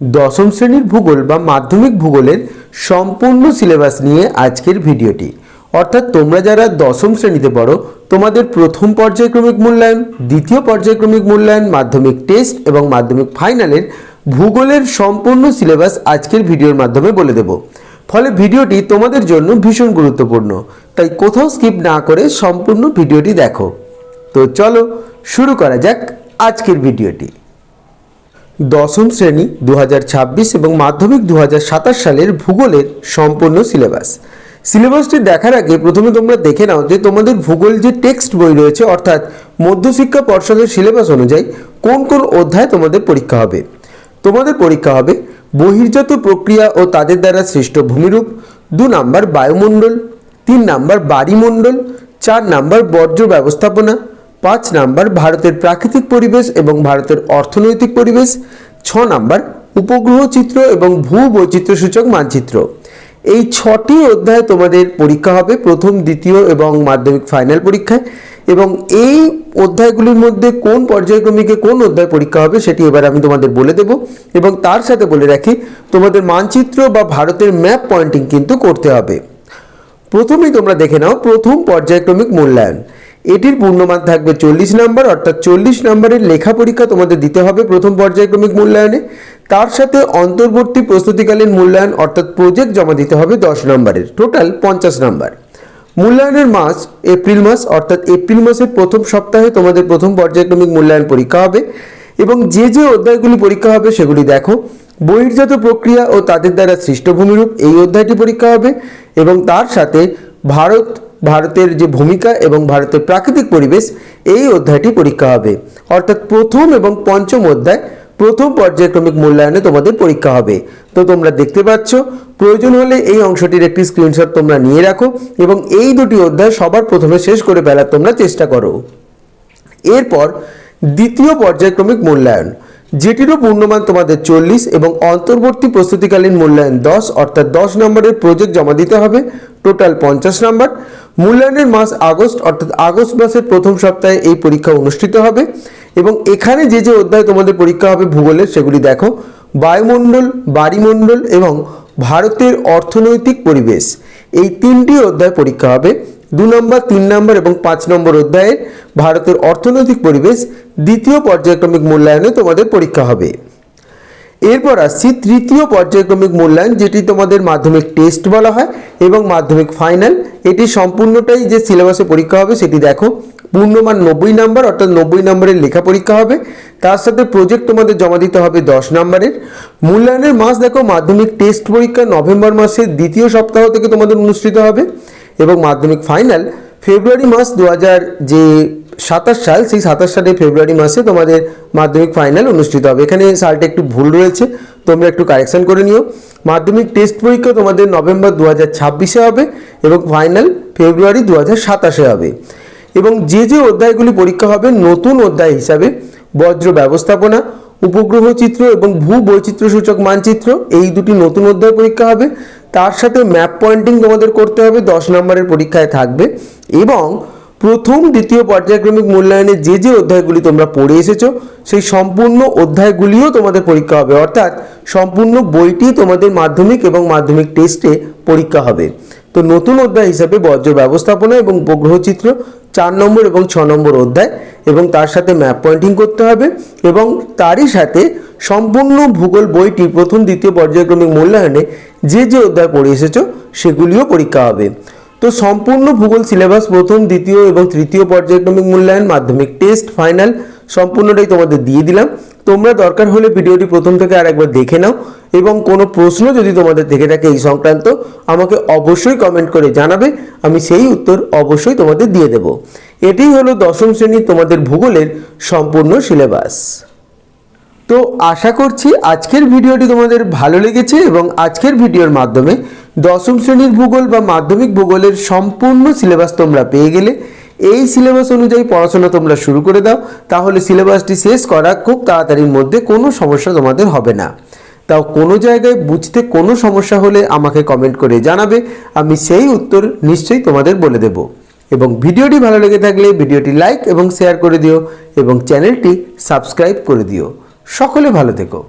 দশম শ্রেণীর ভূগোল বা মাধ্যমিক ভূগোলের সম্পূর্ণ সিলেবাস নিয়ে আজকের ভিডিওটি। অর্থাৎ তোমরা যারা দশম শ্রেণীতে পড়ো, তোমাদের প্রথম পর্যায়ক্রমিক মূল্যায়ন, দ্বিতীয় পর্যায়ক্রমিক মূল্যায়ন, মাধ্যমিক টেস্ট এবং মাধ্যমিক ফাইনালের ভূগোলের সম্পূর্ণ সিলেবাস আজকের ভিডিওর মাধ্যমে বলে দেব। ফলে ভিডিওটি তোমাদের জন্য ভীষণ গুরুত্বপূর্ণ, তাই কোথাও স্কিপ না করে সম্পূর্ণ ভিডিওটি দেখো। তো চলো শুরু করা যাক আজকের ভিডিওটি। দশম শ্রেণী 2026 এবং মাধ্যমিক 2027 সালের ভূগোলের সম্পূর্ণ সিলেবাসটি দেখার আগে প্রথমে তোমরা দেখে নাও যে তোমাদের ভূগোল যে টেক্সট বই রয়েছে, অর্থাৎ মধ্যশিক্ষা পর্ষদের সিলেবাস অনুযায়ী কোন কোন অধ্যায় তোমাদের পরীক্ষা হবে। তোমাদের পরীক্ষা হবে বহির্জাত প্রক্রিয়া ও তাদের দ্বারা সৃষ্ট ভূমিরূপ, 2 নাম্বার বায়ুমণ্ডল, 3 নাম্বার বাড়িমণ্ডল, 4 নাম্বার বর্জ্য ব্যবস্থাপনা, 5 নাম্বার ভারতের প্রাকৃতিক পরিবেশ এবং ভারতের অর্থনৈতিক পরিবেশ, 6 নাম্বার উপগ্রহ চিত্র এবং ভূ বৈচিত্র্যসূচক মানচিত্র। এই 6টি অধ্যায় তোমাদের পরীক্ষা হবে প্রথম, দ্বিতীয় এবং মাধ্যমিক ফাইনাল পরীক্ষায়। এবং এই অধ্যায়গুলির মধ্যে কোন পর্যায়ক্রমিকে কোন অধ্যায় পরীক্ষা হবে সেটি এবার আমি তোমাদের বলে দেব। এবং তার সাথে বলে রাখি, তোমাদের মানচিত্র বা ভারতের ম্যাপ পয়েন্টিং কিন্তু করতে হবে। প্রথমেই তোমরা দেখে নাও প্রথম পর্যায়ক্রমিক মূল্যায়ন। এটির পূর্ণমান থাকবে 40 নাম্বার, অর্থাৎ 40 নাম্বারের লেখা পরীক্ষা তোমাদের দিতে হবে প্রথম পর্যায়ক্রমিক মূল্যায়নে। তার সাথে অন্তর্বর্তী প্রস্তুতিকালীন মূল্যায়ন অর্থাৎ প্রজেক্ট জমা দিতে হবে 10 নাম্বারের, টোটাল 50 নাম্বার। মূল্যায়নের মাস এপ্রিল মাস, অর্থাৎ এপ্রিল মাসের প্রথম সপ্তাহে তোমাদের প্রথম পর্যায়ক্রমিক মূল্যায়ন পরীক্ষা হবে। এবং যে যে অধ্যায়গুলি পরীক্ষা হবে সেগুলি দেখো। বহির্জাত প্রক্রিয়া ও তাদের দ্বারা সৃষ্ট ভূমিরূপ, এই অধ্যায়টি পরীক্ষা হবে। এবং তার সাথে ভারতের যে ভূমিকা এবং ভারতের প্রাকৃতিক পরিবেশ, এই অধ্যায়টি পরীক্ষা হবে। অর্থাৎ প্রথম এবং পঞ্চম অধ্যায় প্রথম পর্যায়ক্রমিক মূল্যায়নে তোমাদের পরীক্ষা হবে। তো তোমরা দেখতে পাচ্ছ, প্রয়োজন হলে এই অংশটির একটি স্ক্রিনশট তোমরা নিয়ে রাখো এবং এই দুটি অধ্যায় সবার প্রথমে শেষ করে ফেলার তোমরা চেষ্টা করো। এরপর দ্বিতীয় পর্যায়ক্রমিক মূল্যায়ন, যেটিরও পূর্ণমান তোমাদের 40 এবং অন্তর্বর্তী প্রস্তুতিকালীন মূল্যায়ন 10, অর্থাৎ 10 নম্বরের প্রজেক্ট জমা দিতে হবে, টোটাল 50 নাম্বার। মূল্যায়নের মাস আগস্ট, অর্থাৎ আগস্ট মাসের প্রথম সপ্তাহে এই পরীক্ষা অনুষ্ঠিত হবে। এবং এখানে যে যে অধ্যায় তোমাদের পরীক্ষা হবে ভূগোলের সেগুলি দেখো। বায়ুমণ্ডল, বাড়িমণ্ডল এবং ভারতের অর্থনৈতিক পরিবেশ, এই 3টি অধ্যায় পরীক্ষা হবে। 2 নম্বর, 3 নম্বর এবং 5 নম্বর অধ্যায়ের ভারতের অর্থনৈতিক পরিবেশ দ্বিতীয় পর্যায়ক্রমিক মূল্যায়নে তোমাদের পরীক্ষা হবে। এরপর আসছি তৃতীয় পর্যায়ক্রমিক মূল্যায়ন, যেটি তোমাদের মাধ্যমিক টেস্ট বলা হয় এবং মাধ্যমিক ফাইনাল। এটি সম্পূর্ণটাই যে সিলেবাসে পরীক্ষা হবে সেটি দেখো। পূর্ণমান 90 নাম্বার, অর্থাৎ 90 নম্বরের লেখা পরীক্ষা হবে। তার সাথে প্রজেক্ট তোমাদের জমা দিতে হবে 10 নাম্বারের। মূল্যায়নের মাস দেখো, মাধ্যমিক টেস্ট পরীক্ষা নভেম্বর মাসের দ্বিতীয় সপ্তাহ থেকে তোমাদের অনুষ্ঠিত হবে এবং মাধ্যমিক ফাইনাল ফেব্রুয়ারি মাস 2027 সাল, সেই 27 সালের ফেব্রুয়ারি মাসে তোমাদের মাধ্যমিক ফাইনাল অনুষ্ঠিত হবে। এখানে সালটা একটু ভুল রয়েছে, তোমরা একটু কারেকশন করে নিও। মাধ্যমিক টেস্ট পরীক্ষা তোমাদের নভেম্বর 2026-এ হবে এবং ফাইনাল ফেব্রুয়ারি 2027-এ হবে। এবং যে যে অধ্যায়গুলি পরীক্ষা হবে নতুন অধ্যায় হিসাবে বজ্র ব্যবস্থাপনা, উপগ্রহ চিত্র এবং ভূ বৈচিত্র্যসূচক মানচিত্র, এই দুটি নতুন অধ্যায় পরীক্ষা হবে। তার সাথে ম্যাপ পয়েন্টিং তোমাদের করতে হবে, 10 নম্বরের পরীক্ষায় থাকবে। এবং প্রথম দ্বিতীয় পর্যায়ক্রমিক মূল্যায়নে যে যে অধ্যায়গুলি তোমরা পড়ে এসেছো সেই সম্পূর্ণ অধ্যায়গুলিও তোমাদের পরীক্ষা হবে, অর্থাৎ সম্পূর্ণ বইটি তোমাদের মাধ্যমিক এবং মাধ্যমিক টেস্টে পরীক্ষা হবে। তো নতুন অধ্যায় হিসাবে বজ্র ব্যবস্থাপনা এবং উপগ্রহ চিত্র 4 নম্বর এবং 6 নম্বর অধ্যায়, এবং তার সাথে ম্যাপ পয়েন্টিং করতে হবে। এবং তারই সাথে সম্পূর্ণ ভূগোল বইটি প্রথম দ্বিতীয় পর্যায়ক্রমিক মূল্যায়নে যে যে অধ্যায় পড়ে এসেছো সেগুলিও পরীক্ষা হবে। তো সম্পূর্ণ ভূগোল সিলেবাস প্রথম, দ্বিতীয় এবং তৃতীয় পর্যায়ক্রমিক মূল্যায়ন, মাধ্যমিক টেস্ট, ফাইনাল সম্পূর্ণটাই তোমাদের দিয়ে দিলাম। তোমরা দরকার হলে ভিডিওটি প্রথম থেকে আরেকবার দেখে নাও এবং কোনো প্রশ্ন যদি তোমাদের থেকে থাকে এই সংক্রান্ত আমাকে অবশ্যই কমেন্ট করে জানাবে, আমি সেই উত্তর অবশ্যই তোমাদের দিয়ে দেব। এটি হলো দশম শ্রেণীর তোমাদের ভূগোলের সম্পূর্ণ সিলেবাস। তো আশা করছি আজকের ভিডিওটি তোমাদের ভালো লেগেছে এবং আজকের ভিডিওর মাধ্যমে দশম শ্রেণীর ভূগোল বা মাধ্যমিক ভূগোলের সম্পূর্ণ সিলেবাস তোমরা পেয়ে গেলে। এই সিলেবাস অনুযায়ী পড়াশোনা তোমরা শুরু করে দাও, তাহলে সিলেবাসটি শেষ করা খুব তাড়াতাড়ির মধ্যে কোনো সমস্যা তোমাদের হবে না। তাও কোনো জায়গায় বুঝতে কোনো সমস্যা হলে আমাকে কমেন্ট করে জানাবে, আমি সেই উত্তর নিশ্চয়ই তোমাদের বলে দেব। এবং ভিডিওটি ভালো লেগে থাকলে ভিডিওটি লাইক এবং শেয়ার করে দিও এবং চ্যানেলটি সাবস্ক্রাইব করে দিও। সকলে ভালো থেকো।